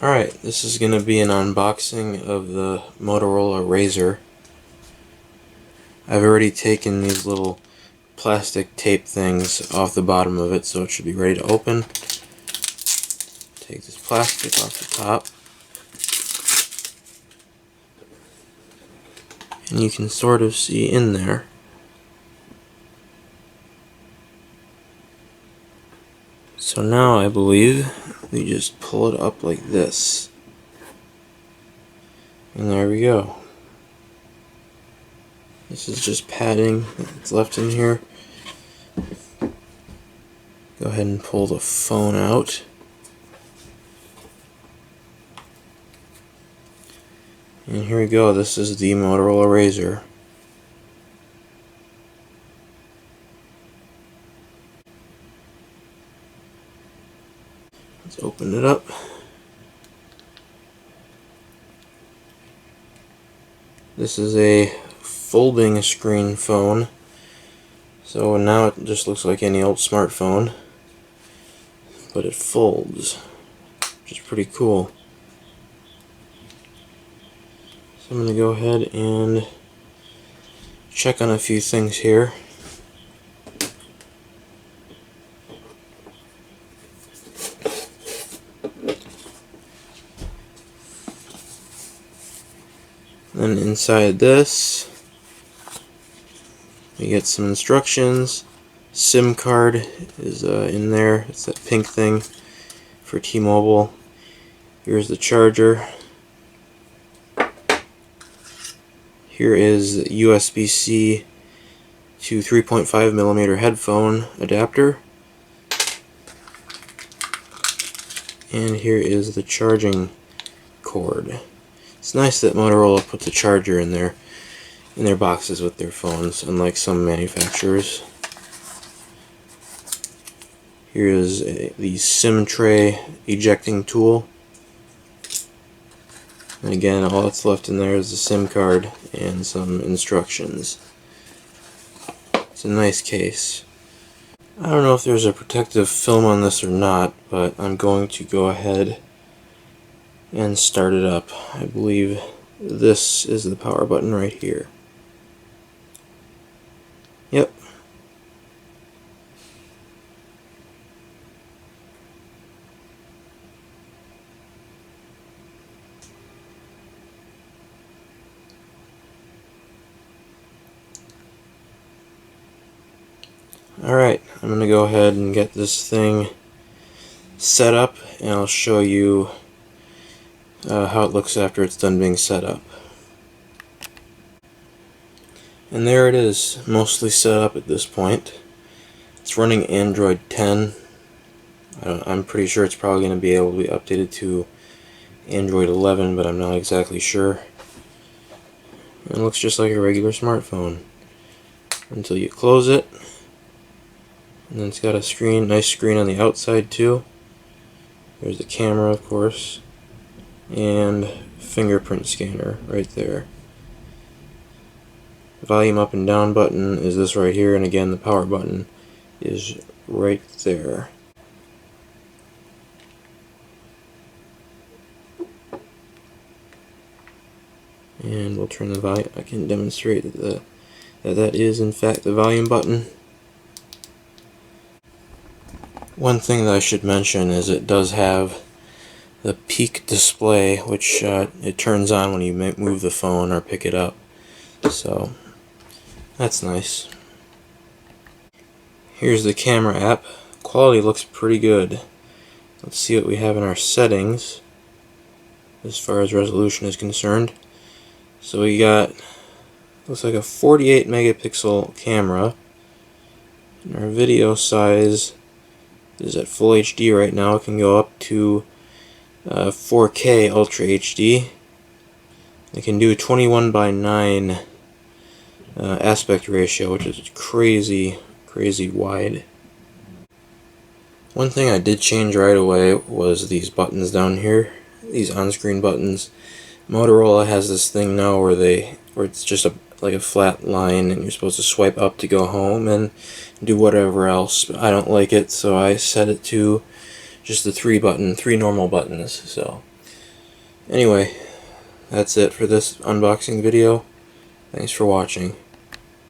Alright, this is going to be an unboxing of the Motorola Razr. I've already taken these little plastic tape things off the bottom of it, so it should be ready to open. Take this plastic off the top, and you can sort of see in there. So now I believe we just pull it up like this. And there we go. This is just padding that's left in here. Go ahead and pull the phone out. And here we go, this is the Motorola Razr. Let's open it up. This is a folding screen phone, so now it just looks like any old smartphone, but it folds, which is pretty cool. So I'm going to go ahead and check on a few things here. Then inside this, we get some instructions. SIM card is in there. It's that pink thing for T-Mobile. Here's the charger. Here is USB-C to 3.5mm headphone adapter. And here is the charging cord. It's nice that Motorola puts a charger in their boxes with their phones, unlike some manufacturers. Here is the SIM tray ejecting tool. And again, all that's left in there is the SIM card and some instructions. It's a nice case. I don't know if there's a protective film on this or not, but I'm going to go ahead and start it up. I believe this is the power button right here. Yep. Alright, I'm going to go ahead and get this thing set up, and I'll show you how it looks after it's done being set up. And there it is, mostly set up at this point. It's running Android 10. I'm pretty sure it's probably going to be able to be updated to Android 11, but I'm not exactly sure. It looks just like a regular smartphone until you close it. And then it's got a screen, nice screen on the outside too. There's the camera, of course, and fingerprint scanner right there. The volume up and down button is this right here, and again the power button is right there. And we'll turn the volume. I can demonstrate that is in fact the volume button. One thing that I should mention is it does have the peak display, which it turns on when you move the phone or pick it up. So that's nice. Here's the camera app. Quality looks pretty good. Let's see what we have in our settings as far as resolution is concerned. So we got, looks like a 48 megapixel camera, and our video size is at full HD right now. It can go up to 4K Ultra HD. It can do 21:9 aspect ratio, which is crazy wide. One thing I did change right away was these buttons down here, these on-screen buttons. Motorola has this thing now where it's just like a flat line, and you're supposed to swipe up to go home and do whatever else. But I don't like it, so I set it to just the three normal buttons. So Anyway, that's it for this unboxing video. Thanks for watching.